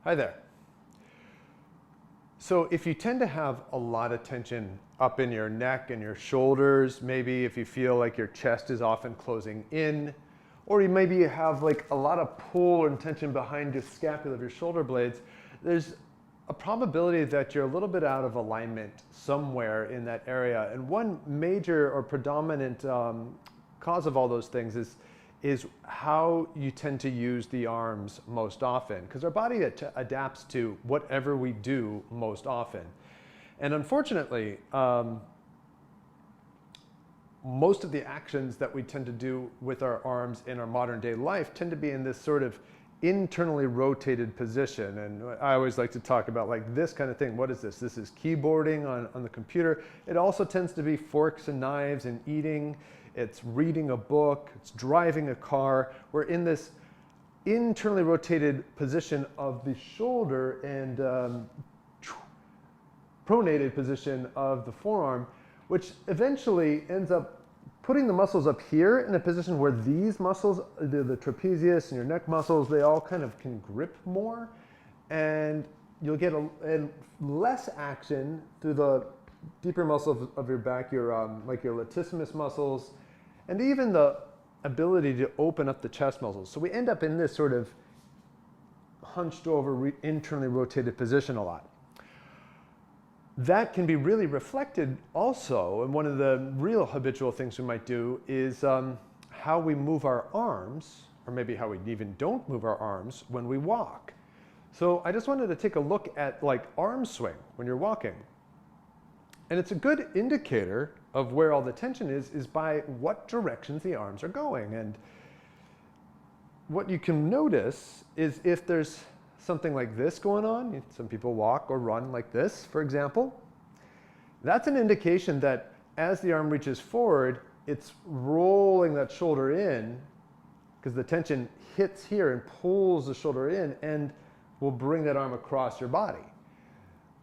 Hi there. So if you tend to have a lot of tension up in your neck and your shoulders, maybe if you feel like your chest is often closing in, or you maybe have like a lot of pull and tension behind your scapula of your shoulder blades, there's a probability that you're a little bit out of alignment somewhere in that area. And one major or predominant cause of all those things is how you tend to use the arms most often, because our body adapts to whatever we do most often. And unfortunately, most of the actions that we tend to do with our arms in our modern day life tend to be in this sort of internally rotated position. And I always like to talk about like this kind of thing. What is this? This is keyboarding on the computer. It also tends to be forks and knives and eating. It's reading a book, it's driving a car. We're in this internally rotated position of the shoulder and pronated position of the forearm, which eventually ends up putting the muscles up here in a position where these muscles, the trapezius and your neck muscles, they all kind of can grip more, and you'll get less action through the deeper muscles of your back, like your latissimus muscles, and even the ability to open up the chest muscles. So we end up in this sort of hunched over, internally rotated position a lot. That can be really reflected also, and one of the real habitual things we might do is how we move our arms, or maybe how we even don't move our arms when we walk. So I just wanted to take a look at like arm swing when you're walking. And it's a good indicator of where all the tension is by what directions the arms are going. And what you can notice is if there's something like this going on, some people walk or run like this, for example, that's an indication that as the arm reaches forward, it's rolling that shoulder in because the tension hits here and pulls the shoulder in and will bring that arm across your body.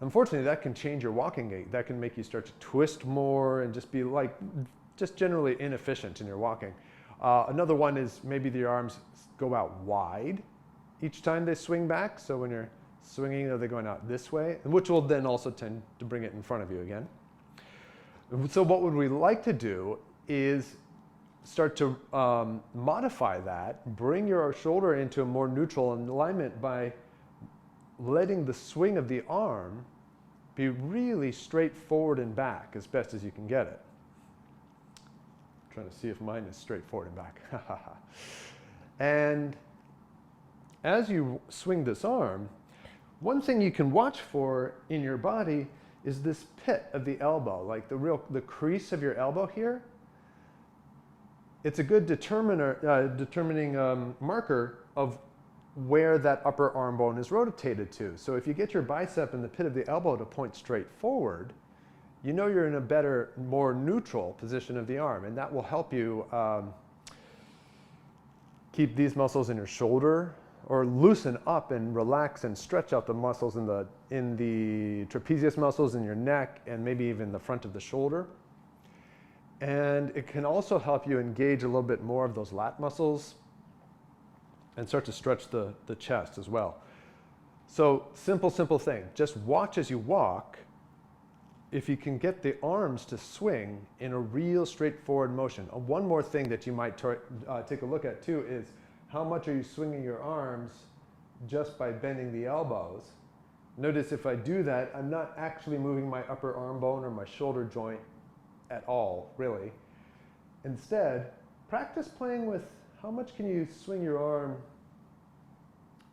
Unfortunately, that can change your walking gait. That can make you start to twist more and just be like, just generally inefficient in your walking. Another one is maybe the arms go out wide each time they swing back. So when you're swinging, they're going out this way, which will then also tend to bring it in front of you again. So what would we like to do is start to modify that, bring your shoulder into a more neutral alignment by letting the swing of the arm be really straight forward and back as best as you can get it. I'm trying to see if mine is straight forward and back. And as you swing this arm, one thing you can watch for in your body is this pit of the elbow, like the crease of your elbow here. It's a good determining marker of where that upper arm bone is rotated to. So if you get your bicep and the pit of the elbow to point straight forward, you know you're in a better, more neutral position of the arm, and that will help you keep these muscles in your shoulder, or loosen up and relax and stretch out the muscles in the trapezius muscles in your neck and maybe even the front of the shoulder. And it can also help you engage a little bit more of those lat muscles and start to stretch the chest as well. So simple thing. Just watch as you walk. If you can get the arms to swing in a real straightforward motion. One more thing that you might take a look at too is how much are you swinging your arms just by bending the elbows. Notice if I do that, I'm not actually moving my upper arm bone or my shoulder joint at all, really. Instead, practice playing with how much can you swing your arm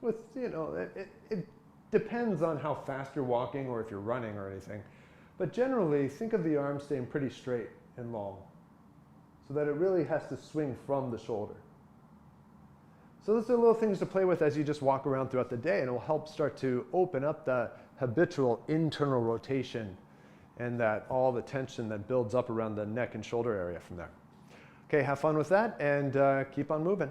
with, it depends on how fast you're walking or if you're running or anything. But generally, think of the arm staying pretty straight and long so that it really has to swing from the shoulder. So those are little things to play with as you just walk around throughout the day, and it will help start to open up the habitual internal rotation and that all the tension that builds up around the neck and shoulder area from there. Okay, have fun with that and keep on moving.